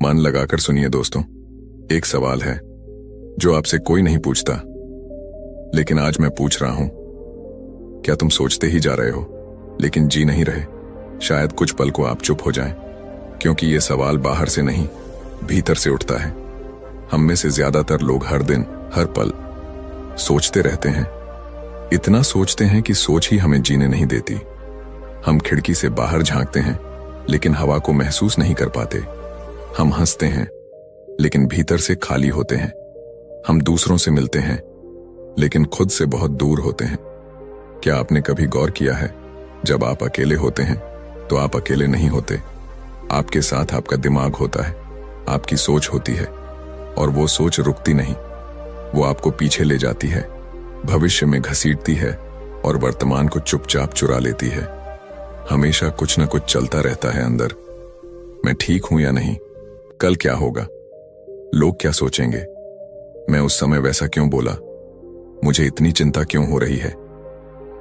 मन लगाकर सुनिए दोस्तों, एक सवाल है जो आपसे कोई नहीं पूछता, लेकिन आज मैं पूछ रहा हूं। क्या तुम सोचते ही जा रहे हो लेकिन जी नहीं रहे? शायद कुछ पल को आप चुप हो जाएं, क्योंकि ये सवाल बाहर से नहीं, भीतर से उठता है। हम में से ज्यादातर लोग हर दिन, हर पल सोचते रहते हैं। इतना सोचते हैं कि सोच ही हमें जीने नहीं देती। हम खिड़की से बाहर झांकते हैं, लेकिन हवा को महसूस नहीं कर पाते। हम हंसते हैं, लेकिन भीतर से खाली होते हैं। हम दूसरों से मिलते हैं, लेकिन खुद से बहुत दूर होते हैं। क्या आपने कभी गौर किया है, जब आप अकेले होते हैं तो आप अकेले नहीं होते। आपके साथ आपका दिमाग होता है, आपकी सोच होती है, और वो सोच रुकती नहीं। वो आपको पीछे ले जाती है, भविष्य में घसीटती है और वर्तमान को चुपचाप चुरा लेती है। हमेशा कुछ न कुछ चलता रहता है अंदर। मैं ठीक हूं या नहीं? कल क्या होगा? लोग क्या सोचेंगे? मैं उस समय वैसा क्यों बोला? मुझे इतनी चिंता क्यों हो रही है?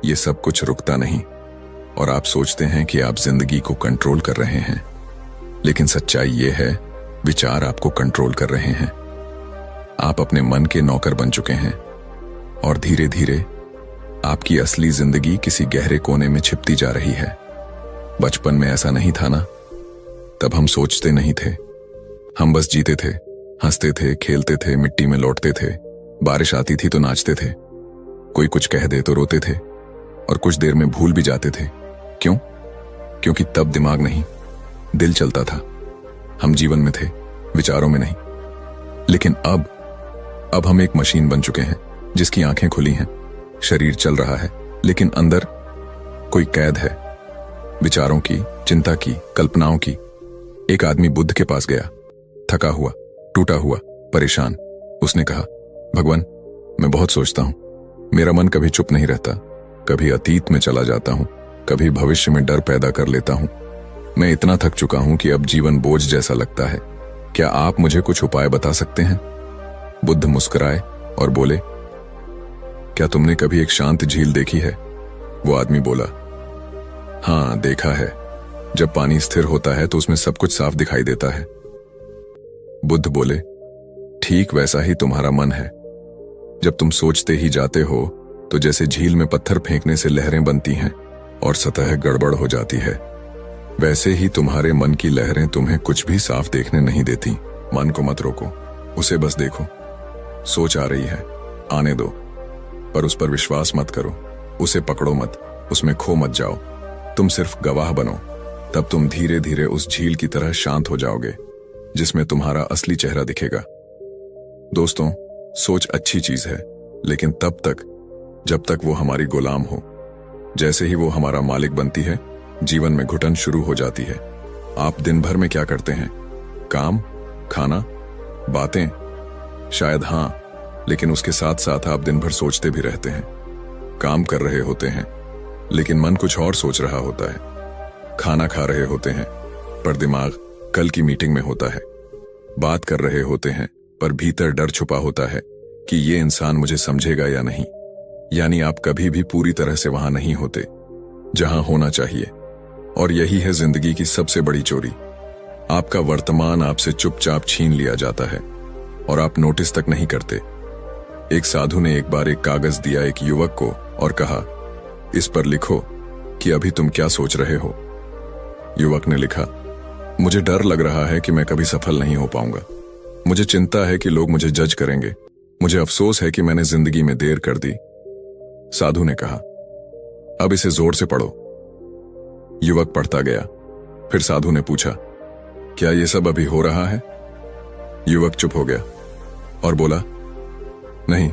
ये सब कुछ रुकता नहीं, और आप सोचते हैं कि आप जिंदगी को कंट्रोल कर रहे हैं, लेकिन सच्चाई ये है, विचार आपको कंट्रोल कर रहे हैं। आप अपने मन के नौकर बन चुके हैं, और धीरे धीरे आपकी असली जिंदगी किसी गहरे कोने में छिपती जा रही है। बचपन में ऐसा नहीं था ना? तब हम सोचते नहीं थे, हम बस जीते थे, हंसते थे, खेलते थे, मिट्टी में लौटते थे। बारिश आती थी तो नाचते थे, कोई कुछ कह दे तो रोते थे, और कुछ देर में भूल भी जाते थे। क्यों? क्योंकि तब दिमाग नहीं, दिल चलता था। हम जीवन में थे, विचारों में नहीं। लेकिन अब हम एक मशीन बन चुके हैं, जिसकी आंखें खुली हैं, शरीर चल रहा है, लेकिन अंदर कोई कैद है, विचारों की, चिंता की, कल्पनाओं की। एक आदमी बुद्ध के पास गया, थका हुआ, टूटा हुआ, परेशान। उसने कहा, भगवान, मैं बहुत सोचता हूं, मेरा मन कभी चुप नहीं रहता। कभी अतीत में चला जाता हूं, कभी भविष्य में डर पैदा कर लेता हूं। मैं इतना थक चुका हूं कि अब जीवन बोझ जैसा लगता है। क्या आप मुझे कुछ उपाय बता सकते हैं? बुद्ध मुस्कुराए और बोले, क्या तुमने कभी एक शांत झील देखी है? वो आदमी बोला, हाँ, देखा है। जब पानी स्थिर होता है तो उसमें सब कुछ साफ दिखाई देता है। बुद्ध बोले, ठीक वैसा ही तुम्हारा मन है। जब तुम सोचते ही जाते हो तो जैसे झील में पत्थर फेंकने से लहरें बनती हैं और सतह गड़बड़ हो जाती है, वैसे ही तुम्हारे मन की लहरें तुम्हें कुछ भी साफ देखने नहीं देती। मन को मत रोको, उसे बस देखो। सोच आ रही है, आने दो, पर उस पर विश्वास मत करो, उसे पकड़ो मत, उसमें खो मत जाओ। तुम सिर्फ गवाह बनो, तब तुम धीरे धीरे उस झील की तरह शांत हो जाओगे, जिसमें तुम्हारा असली चेहरा दिखेगा। दोस्तों, सोच अच्छी चीज है, लेकिन तब तक जब तक वो हमारी गुलाम हो। जैसे ही वो हमारा मालिक बनती है, जीवन में घुटन शुरू हो जाती है। आप दिन भर में क्या करते हैं? काम, खाना, बातें? शायद हां, लेकिन उसके साथ साथ आप दिन भर सोचते भी रहते हैं। काम कर रहे होते हैं, लेकिन मन कुछ और सोच रहा होता है। खाना खा रहे होते हैं, पर दिमाग कल की मीटिंग में होता है। बात कर रहे होते हैं, पर भीतर डर छुपा होता है कि ये इंसान मुझे समझेगा या नहीं। यानी आप कभी भी पूरी तरह से वहां नहीं होते जहां होना चाहिए। और यही है जिंदगी की सबसे बड़ी चोरी। आपका वर्तमान आपसे चुपचाप छीन लिया जाता है, और आप नोटिस तक नहीं करते। एक साधु ने एक बार एक कागज दिया एक युवक को और कहा, इस पर लिखो कि अभी तुम क्या सोच रहे हो। युवक ने लिखा, मुझे डर लग रहा है कि मैं कभी सफल नहीं हो पाऊंगा। मुझे चिंता है कि लोग मुझे जज करेंगे। मुझे अफसोस है कि मैंने जिंदगी में देर कर दी। साधु ने कहा, अब इसे जोर से पढ़ो। युवक पढ़ता गया। फिर साधु ने पूछा, क्या यह सब अभी हो रहा है? युवक चुप हो गया और बोला, नहीं,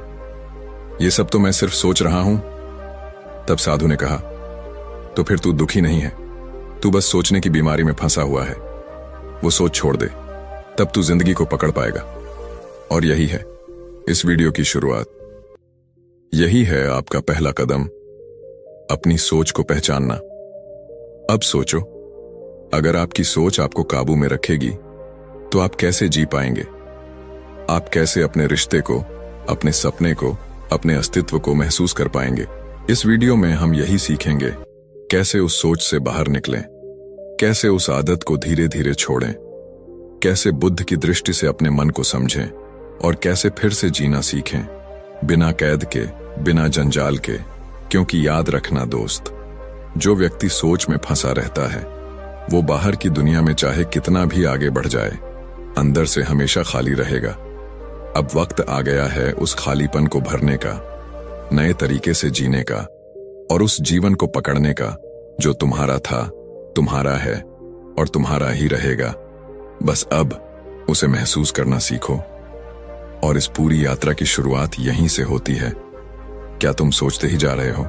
यह सब तो मैं सिर्फ सोच रहा हूं। तब साधु ने कहा, तो फिर तू दुखी नहीं है, तू बस सोचने की बीमारी में फंसा हुआ है। वो सोच छोड़ दे, तब तू जिंदगी को पकड़ पाएगा। और यही है इस वीडियो की शुरुआत। यही है आपका पहला कदम, अपनी सोच को पहचानना। अब सोचो, अगर आपकी सोच आपको काबू में रखेगी तो आप कैसे जी पाएंगे? आप कैसे अपने रिश्ते को, अपने सपने को, अपने अस्तित्व को महसूस कर पाएंगे? इस वीडियो में हम यही सीखेंगे, कैसे उस सोच से बाहर निकलें, कैसे उस आदत को धीरे धीरे छोड़ें, कैसे बुद्ध की दृष्टि से अपने मन को समझें और कैसे फिर से जीना सीखें, बिना कैद के, बिना जंजाल के। क्योंकि याद रखना दोस्त, जो व्यक्ति सोच में फंसा रहता है वो बाहर की दुनिया में चाहे कितना भी आगे बढ़ जाए, अंदर से हमेशा खाली रहेगा। अब वक्त आ गया है उस खालीपन को भरने का, नए तरीके से जीने का और उस जीवन को पकड़ने का जो तुम्हारा था, तुम्हारा है और तुम्हारा ही रहेगा। बस अब उसे महसूस करना सीखो। और इस पूरी यात्रा की शुरुआत यहीं से होती है। क्या तुम सोचते ही जा रहे हो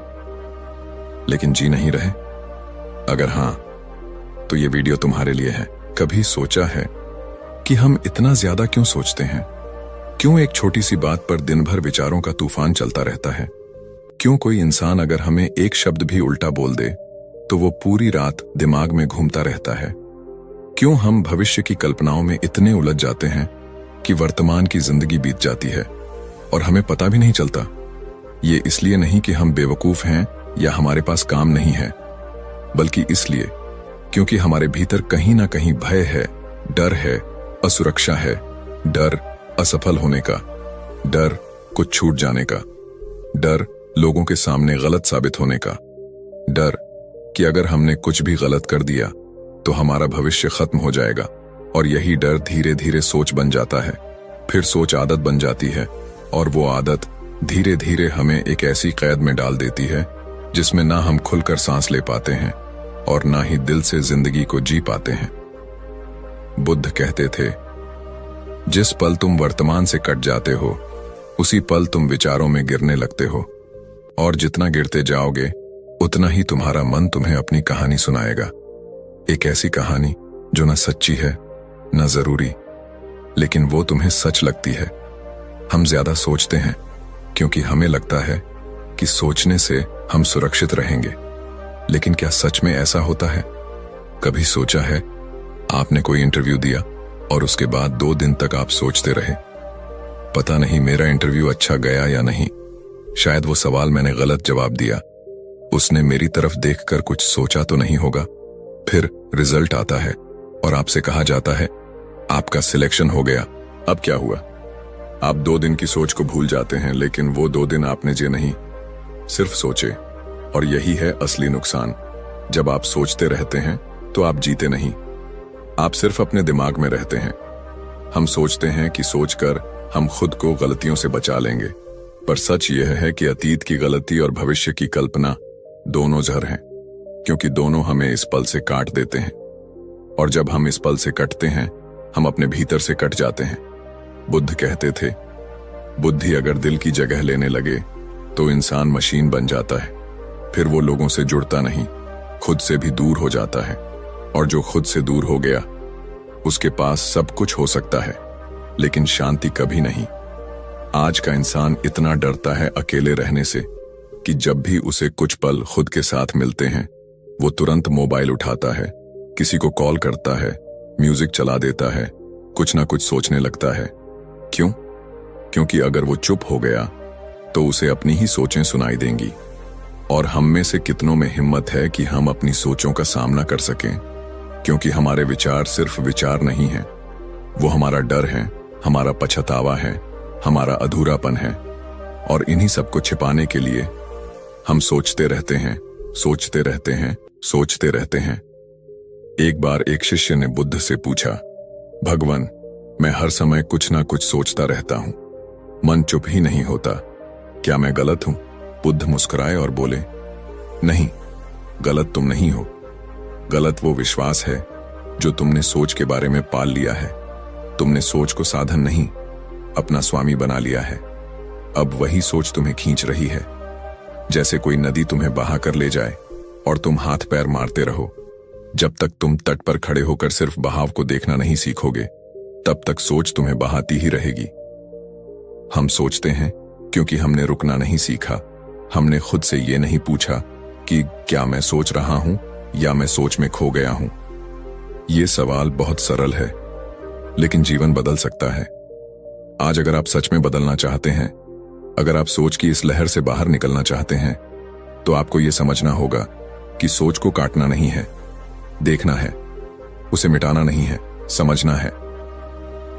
लेकिन जी नहीं रहे? अगर हां, तो ये वीडियो तुम्हारे लिए है। कभी सोचा है कि हम इतना ज्यादा क्यों सोचते हैं? क्यों एक छोटी सी बात पर दिन भर विचारों का तूफान चलता रहता है? क्यों कोई इंसान अगर हमें एक शब्द भी उल्टा बोल दे तो वो पूरी रात दिमाग में घूमता रहता है? क्यों हम भविष्य की कल्पनाओं में इतने उलझ जाते हैं कि वर्तमान की जिंदगी बीत जाती है और हमें पता भी नहीं चलता? ये इसलिए नहीं कि हम बेवकूफ हैं या हमारे पास काम नहीं है, बल्कि इसलिए क्योंकि हमारे भीतर कहीं ना कहीं भय है, डर है, असुरक्षा है, डर असफल होने का, डर कुछ छूट जाने का, डर लोगों के सामने गलत साबित होने का, डर कि अगर हमने कुछ भी गलत कर दिया तो हमारा भविष्य खत्म हो जाएगा। और यही डर धीरे धीरे सोच बन जाता है, फिर सोच आदत बन जाती है और वो आदत धीरे धीरे हमें एक ऐसी कैद में डाल देती है जिसमें ना हम खुलकर सांस ले पाते हैं और ना ही दिल से जिंदगी को जी पाते हैं। बुद्ध कहते थे, जिस पल तुम वर्तमान से कट जाते हो उसी पल तुम विचारों में गिरने लगते हो, और जितना गिरते जाओगे उतना ही तुम्हारा मन तुम्हें अपनी कहानी सुनाएगा। एक ऐसी कहानी जो ना सच्ची है ना जरूरी, लेकिन वो तुम्हें सच लगती है। हम ज्यादा सोचते हैं क्योंकि हमें लगता है कि सोचने से हम सुरक्षित रहेंगे, लेकिन क्या सच में ऐसा होता है? कभी सोचा है आपने कोई इंटरव्यू दिया और उसके बाद 2 दिन तक आप सोचते रहे, पता नहीं मेरा इंटरव्यू अच्छा गया या नहीं, शायद वो सवाल मैंने गलत जवाब दिया, उसने मेरी तरफ देखकर कुछ सोचा तो नहीं होगा। फिर रिजल्ट आता है और आपसे कहा जाता है आपका सिलेक्शन हो गया। अब क्या हुआ? आप 2 दिन की सोच को भूल जाते हैं, लेकिन वो 2 दिन आपने जे नहीं, सिर्फ सोचे। और यही है असली नुकसान। जब आप सोचते रहते हैं तो आप जीते नहीं, आप सिर्फ अपने दिमाग में रहते हैं। हम सोचते हैं कि सोचकर हम खुद को गलतियों से बचा लेंगे, पर सच यह है कि अतीत की गलती और भविष्य की कल्पना दोनों जहर हैं, क्योंकि दोनों हमें इस पल से काट देते हैं। और जब हम इस पल से कटते हैं हम अपने भीतर से कट जाते हैं। बुद्ध कहते थे, बुद्धि अगर दिल की जगह लेने लगे तो इंसान मशीन बन जाता है, फिर वो लोगों से जुड़ता नहीं, खुद से भी दूर हो जाता है। और जो खुद से दूर हो गया उसके पास सब कुछ हो सकता है लेकिन शांति कभी नहीं। आज का इंसान इतना डरता है अकेले रहने से कि जब भी उसे कुछ पल खुद के साथ मिलते हैं वो तुरंत मोबाइल उठाता है, किसी को कॉल करता है, म्यूजिक चला देता है, कुछ ना कुछ सोचने लगता है। क्यों? क्योंकि अगर वो चुप हो गया तो उसे अपनी ही सोचें सुनाई देंगी। और हम में से कितनों में हिम्मत है कि हम अपनी सोचों का सामना कर सकें? क्योंकि हमारे विचार सिर्फ विचार नहीं हैं, वो हमारा डर है, हमारा पछतावा है, हमारा अधूरापन है। और इन्हीं सबको छिपाने के लिए हम सोचते रहते हैं, सोचते रहते हैं, सोचते रहते हैं। एक बार एक शिष्य ने बुद्ध से पूछा, भगवान, मैं हर समय कुछ ना कुछ सोचता रहता हूं, मन चुप ही नहीं होता, क्या मैं गलत हूं? बुद्ध मुस्कुराए और बोले, नहीं, गलत तुम नहीं हो। गलत वो विश्वास है जो तुमने सोच के बारे में पाल लिया है। तुमने सोच को साधन नहीं, अपना स्वामी बना लिया है। अब वही सोच तुम्हें खींच रही है, जैसे कोई नदी तुम्हें बहा कर ले जाए और तुम हाथ पैर मारते रहो। जब तक तुम तट पर खड़े होकर सिर्फ बहाव को देखना नहीं सीखोगे, तब तक सोच तुम्हें बहाती ही रहेगी। हम सोचते हैं क्योंकि हमने रुकना नहीं सीखा। हमने खुद से ये नहीं पूछा कि क्या मैं सोच रहा हूं या मैं सोच में खो गया हूं। ये सवाल बहुत सरल है, लेकिन जीवन बदल सकता है। आज अगर आप सच में बदलना चाहते हैं, अगर आप सोच की इस लहर से बाहर निकलना चाहते हैं, तो आपको यह समझना होगा कि सोच को काटना नहीं है, देखना है, उसे मिटाना नहीं है, समझना है।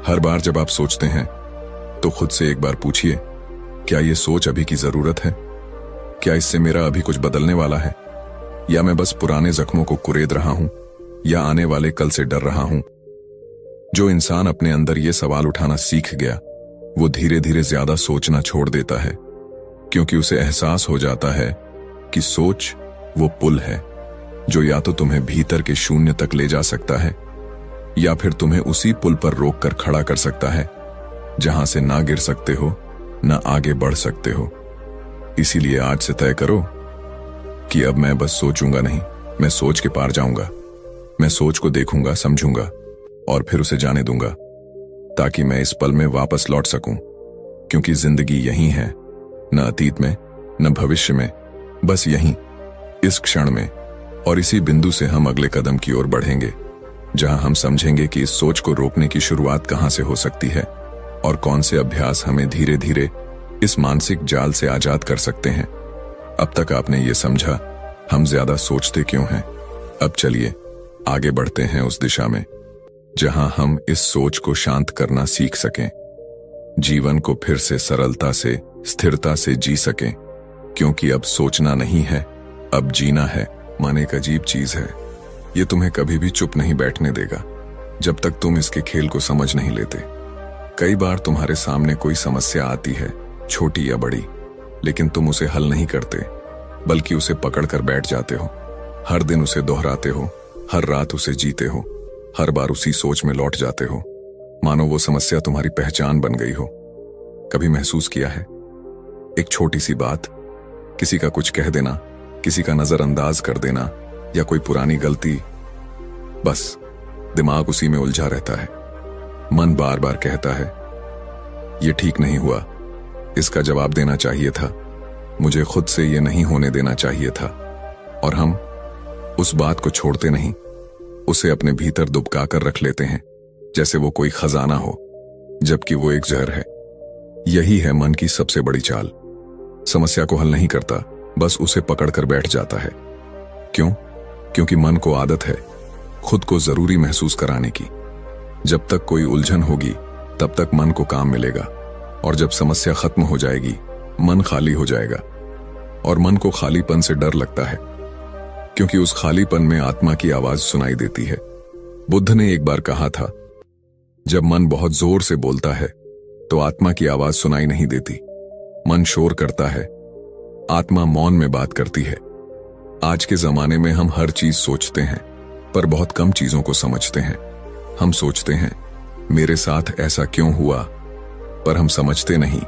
हर बार जब आप सोचते हैं तो खुद से एक बार पूछिए, क्या ये सोच अभी की जरूरत है? क्या इससे मेरा अभी कुछ बदलने वाला है? या मैं बस पुराने जख्मों को कुरेद रहा हूं? या आने वाले कल से डर रहा हूं? जो इंसान अपने अंदर ये सवाल उठाना सीख गया, वो धीरे धीरे ज्यादा सोचना छोड़ देता है, क्योंकि उसे एहसास हो जाता है कि सोच वो पुल है जो या तो तुम्हें भीतर के शून्य तक ले जा सकता है, या फिर तुम्हें उसी पुल पर रोककर खड़ा कर सकता है जहां से ना गिर सकते हो, ना आगे बढ़ सकते हो। इसीलिए आज से तय करो कि अब मैं बस सोचूंगा नहीं, मैं सोच के पार जाऊंगा। मैं सोच को देखूंगा, समझूंगा और फिर उसे जाने दूंगा, ताकि मैं इस पल में वापस लौट सकूं। क्योंकि जिंदगी यहीं है, न अतीत में, न भविष्य में, बस यहीं, इस क्षण में। और इसी बिंदु से हम अगले कदम की ओर बढ़ेंगे, जहां हम समझेंगे कि इस सोच को रोकने की शुरुआत कहां से हो सकती है और कौन से अभ्यास हमें धीरे धीरे इस मानसिक जाल से आजाद कर सकते हैं। अब तक आपने ये समझा हम ज्यादा सोचते क्यों हैं। अब चलिए आगे बढ़ते हैं उस दिशा में जहां हम इस सोच को शांत करना सीख सकें, जीवन को फिर से सरलता से, स्थिरता से जी सकें। क्योंकि अब सोचना नहीं है, अब जीना है। मन एक अजीब चीज है, ये तुम्हें कभी भी चुप नहीं बैठने देगा जब तक तुम इसके खेल को समझ नहीं लेते। कई बार तुम्हारे सामने कोई समस्या आती है, छोटी या बड़ी, लेकिन तुम उसे हल नहीं करते, बल्कि उसे पकड़कर बैठ जाते हो। हर दिन उसे दोहराते हो, हर रात उसे जीते हो, हर बार उसी सोच में लौट जाते हो, मानो वो समस्या तुम्हारी पहचान बन गई हो। कभी महसूस किया है, एक छोटी सी बात, किसी का कुछ कह देना, किसी का नजरअंदाज कर देना, या कोई पुरानी गलती, बस दिमाग उसी में उलझा रहता है। मन बार बार कहता है, ये ठीक नहीं हुआ, इसका जवाब देना चाहिए था, मुझे खुद से ये नहीं होने देना चाहिए था। और हम उस बात को छोड़ते नहीं, उसे अपने भीतर दुबका कर रख लेते हैं, जैसे वो कोई खजाना हो, जबकि वो एक जहर है। यही है मन की सबसे बड़ी चाल। समस्या को हल नहीं करता, बस उसे पकड़कर बैठ जाता है। क्यों? क्योंकि मन को आदत है खुद को जरूरी महसूस कराने की। जब तक कोई उलझन होगी तब तक मन को काम मिलेगा, और जब समस्या खत्म हो जाएगी मन खाली हो जाएगा। और मन को खालीपन से डर लगता है, क्योंकि उस खालीपन में आत्मा की आवाज सुनाई देती है। बुद्ध ने एक बार कहा था, जब मन बहुत जोर से बोलता है तो आत्मा की आवाज सुनाई नहीं देती। मन शोर करता है, आत्मा मौन में बात करती है। आज के जमाने में हम हर चीज सोचते हैं, पर बहुत कम चीजों को समझते हैं। हम सोचते हैं, मेरे साथ ऐसा क्यों हुआ, पर हम समझते नहीं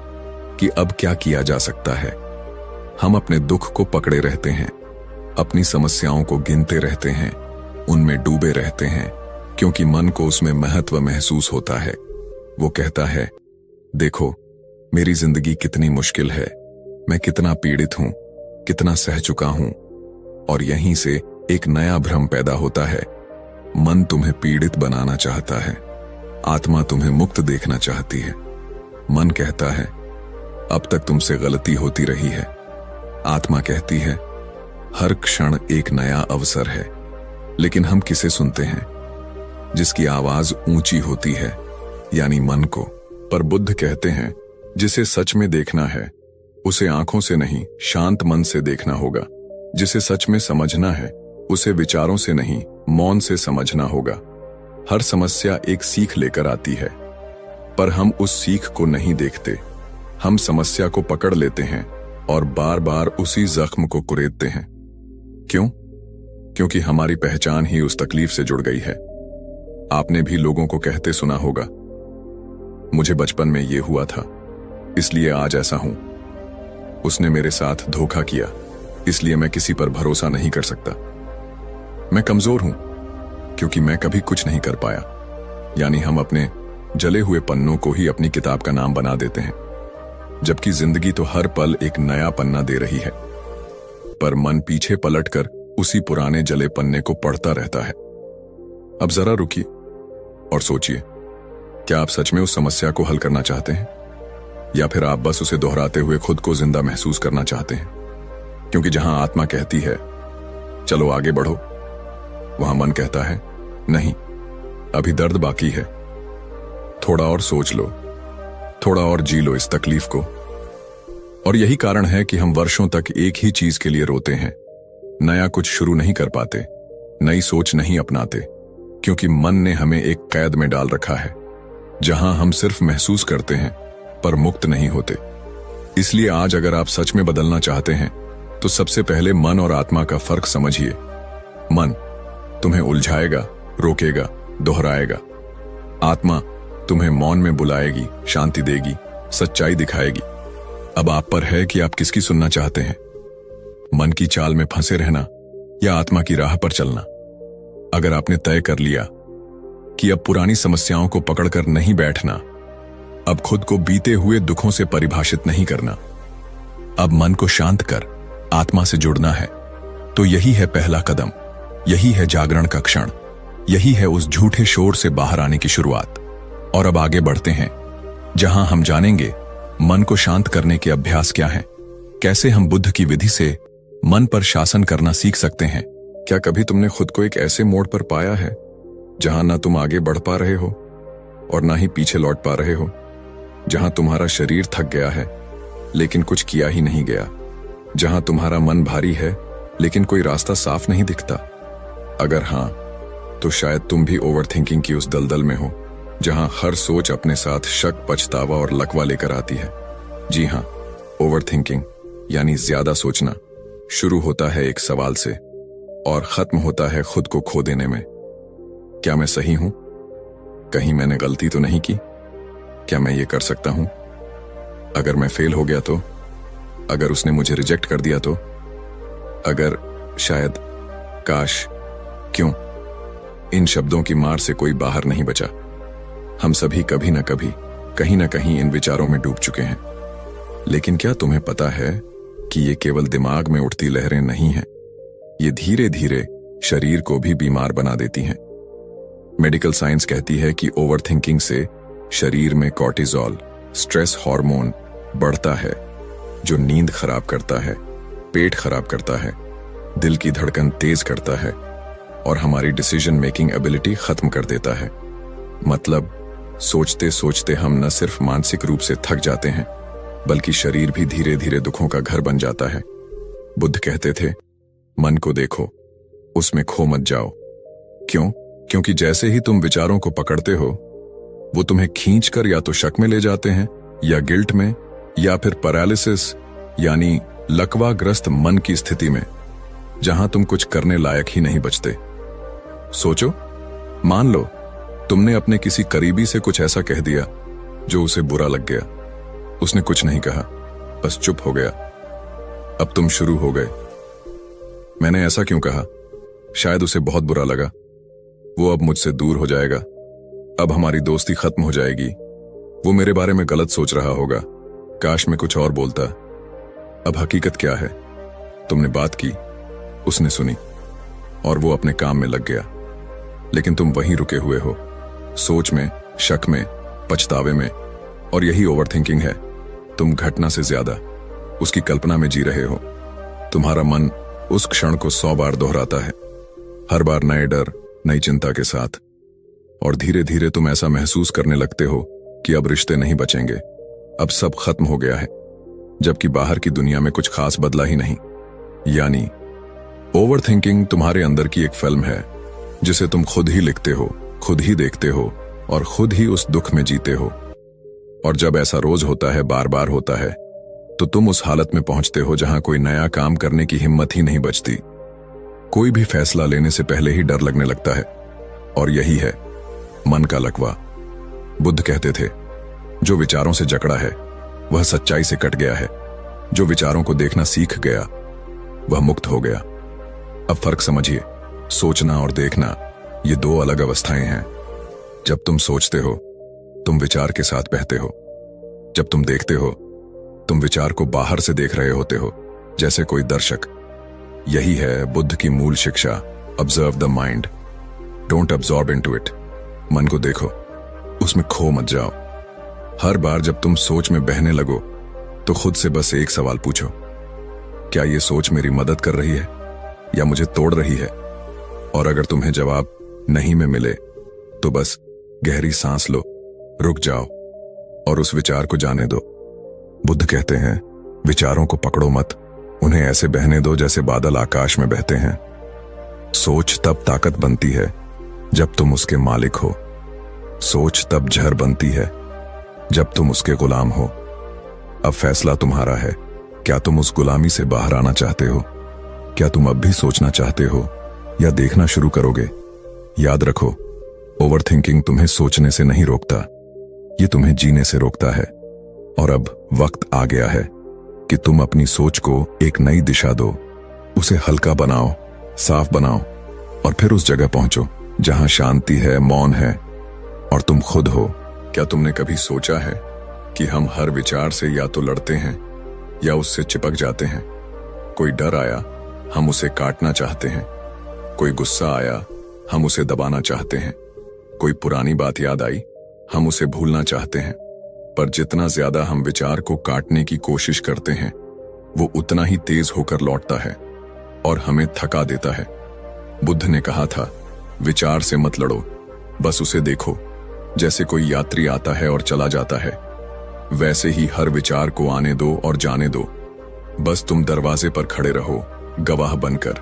कि अब क्या किया जा सकता है। हम अपने दुख को पकड़े रहते हैं, अपनी समस्याओं को गिनते रहते हैं, उनमें डूबे रहते हैं, क्योंकि मन को उसमें महत्व महसूस होता है। वो कहता है, देखो मेरी जिंदगी कितनी मुश्किल है, मैं कितना पीड़ित हूं, कितना सह चुका हूं। और यहीं से एक नया भ्रम पैदा होता है। मन तुम्हें पीड़ित बनाना चाहता है, आत्मा तुम्हें मुक्त देखना चाहती है। मन कहता है, अब तक तुमसे गलती होती रही है। आत्मा कहती है, हर क्षण एक नया अवसर है। लेकिन हम किसे सुनते हैं? जिसकी आवाज ऊंची होती है, यानी मन को। पर बुद्ध कहते हैं, जिसे सच में देखना है उसे आंखों से नहीं, शांत मन से देखना होगा। जिसे सच में समझना है उसे विचारों से नहीं, मौन से समझना होगा। हर समस्या एक सीख लेकर आती है, पर हम उस सीख को नहीं देखते। हम समस्या को पकड़ लेते हैं और बार बार उसी जख्म को कुरेदते हैं। क्यों? क्योंकि हमारी पहचान ही उस तकलीफ से जुड़ गई है। आपने भी लोगों को कहते सुना होगा, मुझे बचपन में ये हुआ था, इसलिए आज ऐसा हूं। उसने मेरे साथ धोखा किया, इसलिए मैं किसी पर भरोसा नहीं कर सकता। मैं कमजोर हूं क्योंकि मैं कभी कुछ नहीं कर पाया। यानी हम अपने जले हुए पन्नों को ही अपनी किताब का नाम बना देते हैं, जबकि जिंदगी तो हर पल एक नया पन्ना दे रही है। पर मन पीछे पलटकर उसी पुराने जले पन्ने को पढ़ता रहता है। अब जरा रुकिए और सोचिए, क्या आप सच में उस समस्या को हल करना चाहते हैं, या फिर आप बस उसे दोहराते हुए खुद को जिंदा महसूस करना चाहते हैं? क्योंकि जहां आत्मा कहती है चलो आगे बढ़ो, वहां मन कहता है नहीं, अभी दर्द बाकी है। थोड़ा और सोच लो, थोड़ा और जी लो इस तकलीफ को। और यही कारण है कि हम वर्षों तक एक ही चीज के लिए रोते हैं, नया कुछ शुरू नहीं कर पाते, नई सोच नहीं अपनाते, क्योंकि मन ने हमें एक कैद में डाल रखा है जहां हम सिर्फ महसूस करते हैं पर मुक्त नहीं होते। इसलिए आज अगर आप सच में बदलना चाहते हैं तो सबसे पहले मन और आत्मा का फर्क समझिए। मन तुम्हें उलझाएगा, रोकेगा, दोहराएगा। आत्मा तुम्हें मौन में बुलाएगी, शांति देगी, सच्चाई दिखाएगी। अब आप पर है कि आप किसकी सुनना चाहते हैं, मन की चाल में फंसे रहना या आत्मा की राह पर चलना। अगर आपने तय कर लिया कि अब पुरानी समस्याओं को पकड़कर नहीं बैठना, अब खुद को बीते हुए दुखों से परिभाषित नहीं करना, अब मन को शांत कर आत्मा से जुड़ना है, तो यही है पहला कदम, यही है जागरण का क्षण, यही है उस झूठे शोर से बाहर आने की शुरुआत। और अब आगे बढ़ते हैं जहां हम जानेंगे मन को शांत करने के अभ्यास क्या हैं, कैसे हम बुद्ध की विधि से मन पर शासन करना सीख सकते हैं। क्या कभी तुमने खुद को एक ऐसे मोड़ पर पाया है जहां ना तुम आगे बढ़ पा रहे हो और ना ही पीछे लौट पा रहे हो, जहां तुम्हारा शरीर थक गया है लेकिन कुछ किया ही नहीं गया, जहां तुम्हारा मन भारी है लेकिन कोई रास्ता साफ नहीं दिखता? अगर हां, तो शायद तुम भी ओवरथिंकिंग की उस दलदल में हो जहां हर सोच अपने साथ शक, पछतावा और लकवा लेकर आती है। जी हां, ओवरथिंकिंग यानी ज्यादा सोचना शुरू होता है एक सवाल से और खत्म होता है खुद को खो देने में। क्या मैं सही हूं? कहीं मैंने गलती तो नहीं की? क्या मैं ये कर सकता हूं? अगर मैं फेल हो गया तो? अगर उसने मुझे रिजेक्ट कर दिया तो? अगर, शायद, काश, क्यों? इन शब्दों की मार से कोई बाहर नहीं बचा। हम सभी कभी ना कभी, कहीं ना कहीं इन विचारों में डूब चुके हैं। लेकिन क्या तुम्हें पता है कि ये केवल दिमाग में उठती लहरें नहीं हैं, ये धीरे धीरे शरीर को भी बीमार बना देती हैं। मेडिकल साइंस कहती है कि ओवरथिंकिंग से शरीर में कॉर्टिसोल, स्ट्रेस हार्मोन बढ़ता है, जो नींद खराब करता है, पेट खराब करता है, दिल की धड़कन तेज करता है और हमारी डिसीजन मेकिंग एबिलिटी खत्म कर देता है। मतलब सोचते सोचते हम न सिर्फ मानसिक रूप से थक जाते हैं, बल्कि शरीर भी धीरे धीरे दुखों का घर बन जाता है। बुद्ध कहते थे, मन को देखो, उसमें खो मत जाओ। क्यों? क्योंकि जैसे ही तुम विचारों को पकड़ते हो, वो तुम्हें खींचकर या तो शक में ले जाते हैं, या गिल्ट में, या फिर पैरालिसिस यानी लकवाग्रस्त मन की स्थिति में, जहां तुम कुछ करने लायक ही नहीं बचते। सोचो, मान लो तुमने अपने किसी करीबी से कुछ ऐसा कह दिया जो उसे बुरा लग गया। उसने कुछ नहीं कहा, बस चुप हो गया। अब तुम शुरू हो गए, मैंने ऐसा क्यों कहा? शायद उसे बहुत बुरा लगा, वो अब मुझसे दूर हो जाएगा, अब हमारी दोस्ती खत्म हो जाएगी, वो मेरे बारे में गलत सोच रहा होगा, काश मैं कुछ और बोलता। अब हकीकत क्या है? तुमने बात की, उसने सुनी और वो अपने काम में लग गया, लेकिन तुम वहीं रुके हुए हो, सोच में, शक में, पछतावे में। और यही ओवरथिंकिंग है। तुम घटना से ज्यादा उसकी कल्पना में जी रहे हो। तुम्हारा मन उस क्षण को 100 बार दोहराता है, हर बार नए डर, नई चिंता के साथ। और धीरे धीरे तुम ऐसा महसूस करने लगते हो कि अब रिश्ते नहीं बचेंगे, अब सब खत्म हो गया है, जबकि बाहर की दुनिया में कुछ खास बदला ही नहीं। यानी ओवरथिंकिंग तुम्हारे अंदर की एक फिल्म है जिसे तुम खुद ही लिखते हो, खुद ही देखते हो और खुद ही उस दुख में जीते हो। और जब ऐसा रोज होता है, बार बार होता है, तो तुम उस हालत में पहुंचते हो जहां कोई नया काम करने की हिम्मत ही नहीं बचती। कोई भी फैसला लेने से पहले ही डर लगने लगता है। और यही है मन का लकवा। बुद्ध कहते थे, जो विचारों से जकड़ा है वह सच्चाई से कट गया है, जो विचारों को देखना सीख गया वह मुक्त हो गया। अब फर्क समझिए, सोचना और देखना ये 2 अलग अवस्थाएं हैं। जब तुम सोचते हो, तुम विचार के साथ बहते हो। जब तुम देखते हो, तुम विचार को बाहर से देख रहे होते हो, जैसे कोई दर्शक। यही है बुद्ध की मूल शिक्षा, observe the mind, don't absorb into it. मन को देखो, उसमें खो मत जाओ। हर बार जब तुम सोच में बहने लगो, तो खुद से बस एक सवाल पूछो, क्या ये सोच मेरी मदद कर रही है या मुझे तोड़ रही है? और अगर तुम्हें जवाब नहीं में मिले, तो बस गहरी सांस लो, रुक जाओ और उस विचार को जाने दो। बुद्ध कहते हैं, विचारों को पकड़ो मत, उन्हें ऐसे बहने दो जैसे बादल आकाश में बहते हैं। सोच तब ताकत बनती है जब तुम उसके मालिक हो। सोच तब जहर बनती है जब तुम उसके गुलाम हो। अब फैसला तुम्हारा है, क्या तुम उस गुलामी से बाहर आना चाहते हो? क्या तुम अब भी सोचना चाहते हो या देखना शुरू करोगे? याद रखो, ओवर थिंकिंग तुम्हें सोचने से नहीं रोकता, ये तुम्हें जीने से रोकता है। और अब वक्त आ गया है कि तुम अपनी सोच को एक नई दिशा दो, उसे हल्का बनाओ, साफ बनाओ और फिर उस जगह पहुंचो जहां शांति है, मौन है और तुम खुद हो। क्या तुमने कभी सोचा है कि हम हर विचार से या तो लड़ते हैं या उससे चिपक जाते हैं? कोई डर आया, हम उसे काटना चाहते हैं। कोई गुस्सा आया, हम उसे दबाना चाहते हैं। कोई पुरानी बात याद आई, हम उसे भूलना चाहते हैं। पर जितना ज्यादा हम विचार को काटने की कोशिश करते हैं, वो उतना ही तेज होकर लौटता है और हमें थका देता है। बुद्ध ने कहा था, विचार से मत लड़ो, बस उसे देखो। जैसे कोई यात्री आता है और चला जाता है, वैसे ही हर विचार को आने दो और जाने दो। बस तुम दरवाजे पर खड़े रहो, गवाह बनकर।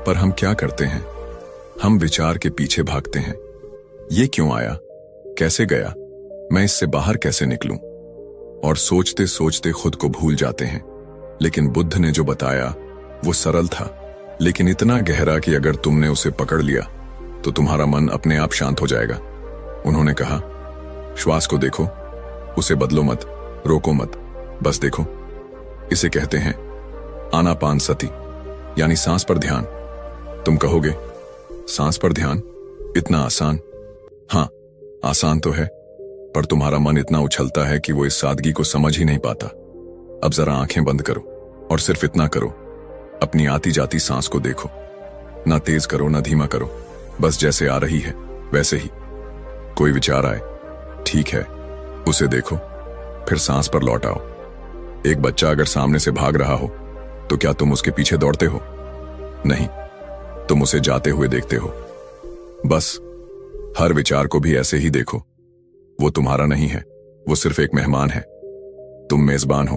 पर हम क्या करते हैं? हम विचार के पीछे भागते हैं। ये क्यों आया? कैसे गया? मैं इससे बाहर कैसे निकलूं? और सोचते सोचते खुद को भूल जाते हैं। लेकिन बुद्ध ने जो बताया वो सरल था, लेकिन इतना गहरा कि अगर तुमने उसे पकड़ लिया तो तुम्हारा मन अपने आप शांत हो जाएगा। उन्होंने कहा, श्वास को देखो, उसे बदलो मत, रोको मत, बस देखो। इसे कहते हैं आनापानसति, यानी सांस पर ध्यान। तुम कहोगे, सांस पर ध्यान इतना आसान? हाँ, आसान तो है, पर तुम्हारा मन इतना उछलता है कि वो इस सादगी को समझ ही नहीं पाता। अब जरा आंखें बंद करो और सिर्फ इतना करो, अपनी आती जाती सांस को देखो। ना तेज करो ना धीमा करो, बस जैसे आ रही है वैसे ही। कोई विचार आए, ठीक है, उसे देखो, फिर सांस पर लौट आओ। एक बच्चा अगर सामने से भाग रहा हो तो क्या तुम उसके पीछे दौड़ते हो? नहीं, तुम उसे जाते हुए देखते हो। बस हर विचार को भी ऐसे ही देखो। वो तुम्हारा नहीं है, वो सिर्फ एक मेहमान है। तुम मेजबान हो,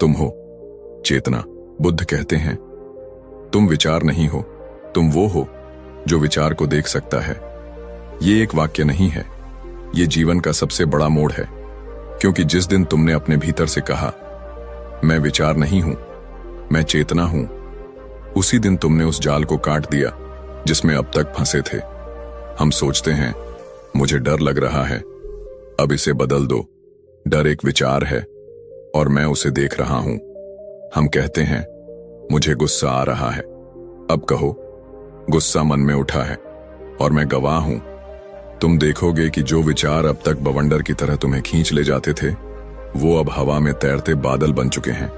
तुम हो चेतना। बुद्ध कहते हैं, तुम विचार नहीं हो, तुम वो हो जो विचार को देख सकता है। ये एक वाक्य नहीं है, ये जीवन का सबसे बड़ा मोड़ है। क्योंकि जिस दिन तुमने अपने भीतर से कहा, मैं विचार नहीं हूं, मैं चेतना हूं, उसी दिन तुमने उस जाल को काट दिया जिसमें अब तक फंसे थे। हम सोचते हैं, मुझे डर लग रहा है, अब इसे बदल दो। डर एक विचार है और मैं उसे देख रहा हूं। हम कहते हैं, मुझे गुस्सा आ रहा है, अब कहो, गुस्सा मन में उठा है और मैं गवाह हूं। तुम देखोगे कि जो विचार अब तक बवंडर की तरह तुम्हें खींच ले जाते थे, वो अब हवा में तैरते बादल बन चुके हैं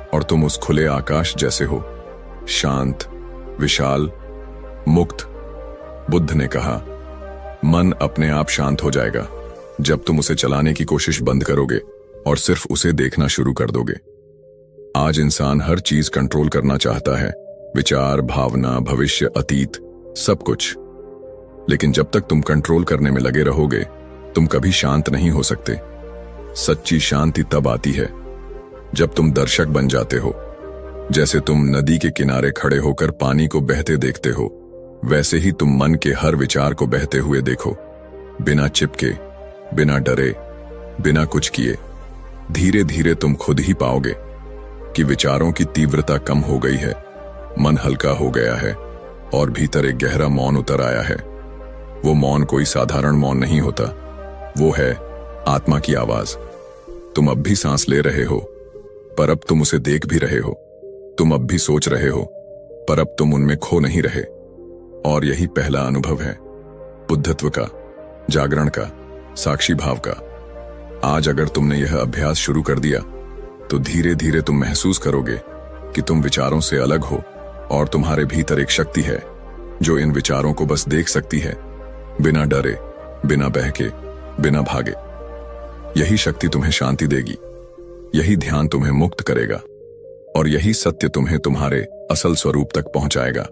और तुम उस खुले आकाश जैसे हो, शांत, विशाल, मुक्त। बुद्ध ने कहा, मन अपने आप शांत हो जाएगा जब तुम उसे चलाने की कोशिश बंद करोगे और सिर्फ उसे देखना शुरू कर दोगे। आज इंसान हर चीज कंट्रोल करना चाहता है, विचार, भावना, भविष्य, अतीत, सब कुछ। लेकिन जब तक तुम कंट्रोल करने में लगे रहोगे, तुम कभी शांत नहीं हो सकते। सच्ची शांति तब आती है जब तुम दर्शक बन जाते हो। जैसे तुम नदी के किनारे खड़े होकर पानी को बहते देखते हो, वैसे ही तुम मन के हर विचार को बहते हुए देखो, बिना चिपके, बिना डरे, बिना कुछ किए। धीरे धीरे तुम खुद ही पाओगे कि विचारों की तीव्रता कम हो गई है, मन हल्का हो गया है और भीतर एक गहरा मौन उतर आया है। वो मौन कोई साधारण मौन नहीं होता, वो है आत्मा की आवाज। तुम अब भी सांस ले रहे हो, पर अब तुम उसे देख भी रहे हो। तुम अब भी सोच रहे हो, पर अब तुम उनमें खो नहीं रहे। और यही पहला अनुभव है बुद्धत्व का, जागरण का, साक्षी भाव का। आज अगर तुमने यह अभ्यास शुरू कर दिया, तो धीरे धीरे तुम महसूस करोगे कि तुम विचारों से अलग हो और तुम्हारे भीतर एक शक्ति है जो इन विचारों को बस देख सकती है, बिना डरे, बिना बहके, बिना भागे। यही शक्ति तुम्हें शांति देगी, यही ध्यान तुम्हें मुक्त करेगा और यही सत्य तुम्हें तुम्हारे असल स्वरूप तक पहुंचाएगा।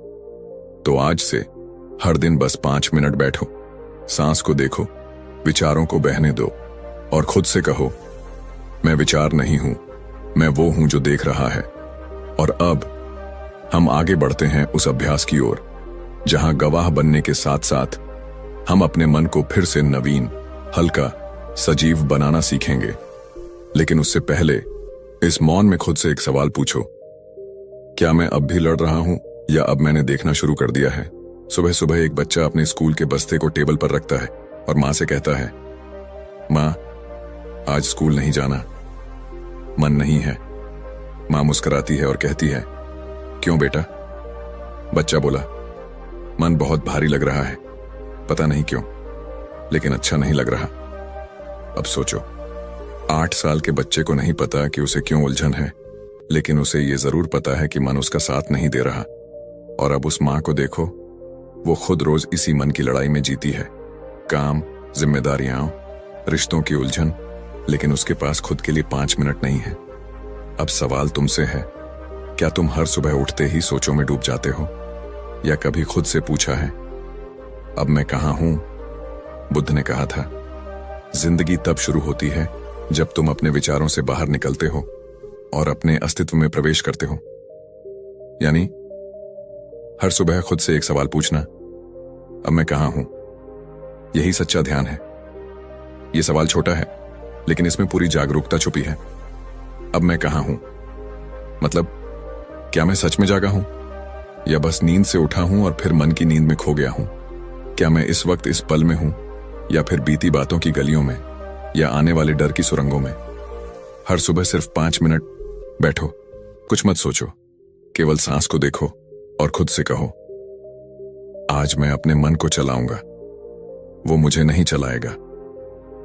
तो आज से हर दिन बस 5 मिनट बैठो, सांस को देखो, विचारों को बहने दो और खुद से कहो, मैं विचार नहीं हूं, मैं वो हूं जो देख रहा है। और अब हम आगे बढ़ते हैं उस अभ्यास की ओर जहां गवाह बनने के साथ साथ हम अपने मन को फिर से नवीन, हल्का, सजीव बनाना सीखेंगे। लेकिन उससे पहले इस मौन में खुद से एक सवाल पूछो, क्या मैं अब भी लड़ रहा हूं या अब मैंने देखना शुरू कर दिया है? सुबह सुबह एक बच्चा अपने स्कूल के बस्ते को टेबल पर रखता है और मां से कहता है, मां, आज स्कूल नहीं जाना, मन नहीं है। मां मुस्कुराती है और कहती है, क्यों बेटा? बच्चा बोला, मन बहुत भारी लग रहा है, पता नहीं क्यों, लेकिन अच्छा नहीं लग रहा। अब सोचो, 8 साल के बच्चे को नहीं पता कि उसे क्यों उलझन है, लेकिन उसे यह जरूर पता है कि मन उसका साथ नहीं दे रहा। और अब उस मां को देखो, वो खुद रोज इसी मन की लड़ाई में जीती है। काम, जिम्मेदारियां, रिश्तों की उलझन, लेकिन उसके पास खुद के लिए 5 मिनट नहीं है। अब सवाल तुमसे है, क्या तुम हर सुबह उठते ही सोचों में डूब जाते हो, या कभी खुद से पूछा है, अब मैं कहां हूं? बुद्ध ने कहा था, जिंदगी तब शुरू होती है जब तुम अपने विचारों से बाहर निकलते हो और अपने अस्तित्व में प्रवेश करते हो। यानी हर सुबह खुद से एक सवाल पूछना, अब मैं कहां हूं? यही सच्चा ध्यान है। यह सवाल छोटा है, लेकिन इसमें पूरी जागरूकता छुपी है। अब मैं कहां हूं मतलब, क्या मैं सच में जागा हूं या बस नींद से उठा हूं और फिर मन की नींद में खो गया हूं? क्या मैं इस वक्त इस पल में हूं या फिर बीती बातों की गलियों में या आने वाले डर की सुरंगों में? हर सुबह सिर्फ 5 मिनट बैठो, कुछ मत सोचो, केवल सांस को देखो और खुद से कहो, आज मैं अपने मन को चलाऊंगा, वो मुझे नहीं चलाएगा।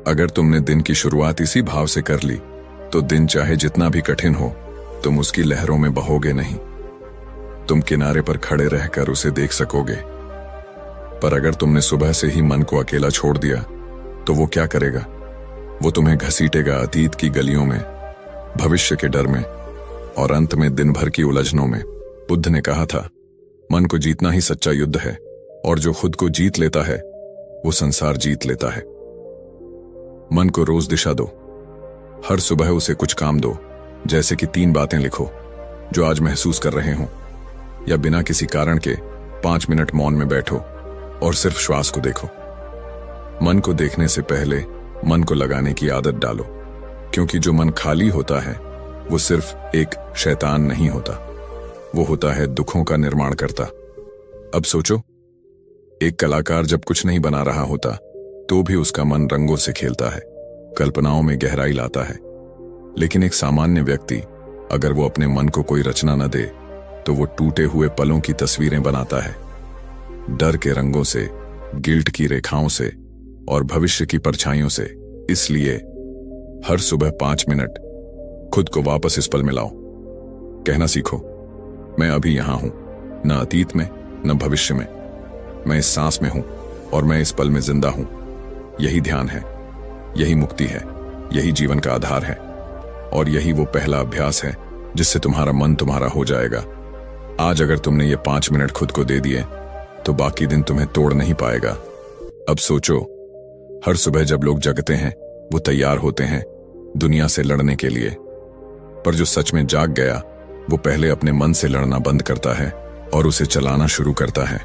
अगर तुमने दिन की शुरुआत इसी भाव से कर ली तो दिन चाहे जितना भी कठिन हो, तुम उसकी लहरों में बहोगे नहीं। तुम किनारे पर खड़े रहकर उसे देख सकोगे। पर अगर तुमने सुबह से ही मन को अकेला छोड़ दिया तो वो क्या करेगा? वो तुम्हें घसीटेगा अतीत की गलियों में, भविष्य के डर में और अंत में दिन भर की उलझनों में। बुद्ध ने कहा था, मन को जीतना ही सच्चा युद्ध है, और जो खुद को जीत लेता है वो संसार जीत लेता है। मन को रोज दिशा दो। हर सुबह उसे कुछ काम दो, जैसे कि 3 बातें लिखो जो आज महसूस कर रहे हो, या बिना किसी कारण के 5 मिनट मौन में बैठो और सिर्फ श्वास को देखो। मन को देखने से पहले मन को लगाने की आदत डालो, क्योंकि जो मन खाली होता है वो सिर्फ एक शैतान नहीं होता, वो होता है दुखों का निर्माण करता। अब सोचो, एक कलाकार जब कुछ नहीं बना रहा होता तो भी उसका मन रंगों से खेलता है, कल्पनाओं में गहराई लाता है। लेकिन एक सामान्य व्यक्ति अगर वो अपने मन को कोई रचना न दे तो वो टूटे हुए पलों की तस्वीरें बनाता है, डर के रंगों से, गिल्ट की रेखाओं से और भविष्य की परछाइयों से। इसलिए हर सुबह 5 मिनट खुद को वापस इस पल में लाओ। कहना सीखो, मैं अभी यहां हूं, न अतीत में न भविष्य में, मैं इस सांस में हूं और मैं इस पल में जिंदा हूं। यही ध्यान है, यही मुक्ति है, यही जीवन का आधार है, और यही वो पहला अभ्यास है जिससे तुम्हारा मन तुम्हारा हो जाएगा। आज अगर तुमने ये 5 मिनट खुद को दे दिए तो बाकी दिन तुम्हें तोड़ नहीं पाएगा। अब सोचो, हर सुबह जब लोग जगते हैं वो तैयार होते हैं दुनिया से लड़ने के लिए, पर जो सच में जाग गया वो पहले अपने मन से लड़ना बंद करता है और उसे चलाना शुरू करता है।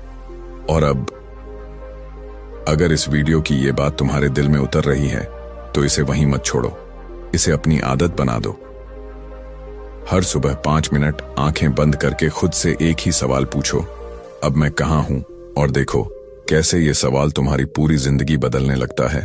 और अब अगर इस वीडियो की ये बात तुम्हारे दिल में उतर रही है तो इसे वहीं मत छोड़ो, इसे अपनी आदत बना दो। हर सुबह 5 मिनट आंखें बंद करके खुद से एक ही सवाल पूछो, अब मैं कहां हूं? और देखो कैसे ये सवाल तुम्हारी पूरी जिंदगी बदलने लगता है।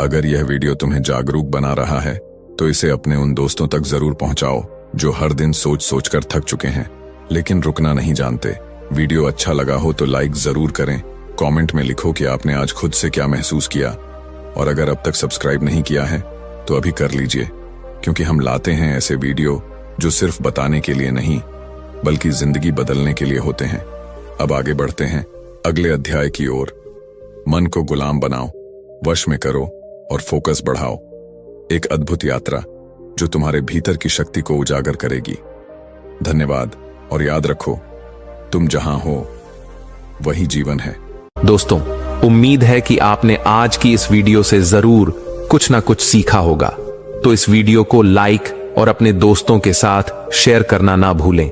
अगर यह वीडियो तुम्हें जागरूक बना रहा है तो इसे अपने उन दोस्तों तक जरूर पहुंचाओ जो हर दिन सोच सोच कर थक चुके हैं लेकिन रुकना नहीं जानते। वीडियो अच्छा लगा हो तो लाइक जरूर करें, कमेंट में लिखो कि आपने आज खुद से क्या महसूस किया, और अगर अब तक सब्सक्राइब नहीं किया है तो अभी कर लीजिए, क्योंकि हम लाते हैं ऐसे वीडियो जो सिर्फ बताने के लिए नहीं बल्कि जिंदगी बदलने के लिए होते हैं। अब आगे बढ़ते हैं अगले अध्याय की ओर। मन को गुलाम बनाओ, वश में करो और फोकस बढ़ाओ। एक अद्भुत यात्रा जो तुम्हारे भीतर की शक्ति को उजागर करेगी। धन्यवाद, और याद रखो, तुम जहां हो वही जीवन है। दोस्तों, उम्मीद है कि आपने आज की इस वीडियो से जरूर कुछ ना कुछ सीखा होगा। तो इस वीडियो को लाइक और अपने दोस्तों के साथ शेयर करना ना भूलें।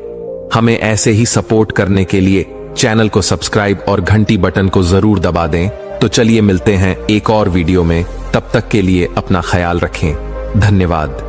हमें ऐसे ही सपोर्ट करने के लिए चैनल को सब्सक्राइब और घंटी बटन को जरूर दबा दें। तो चलिए मिलते हैं एक और वीडियो में, तब तक के लिए अपना ख्याल रखें। धन्यवाद।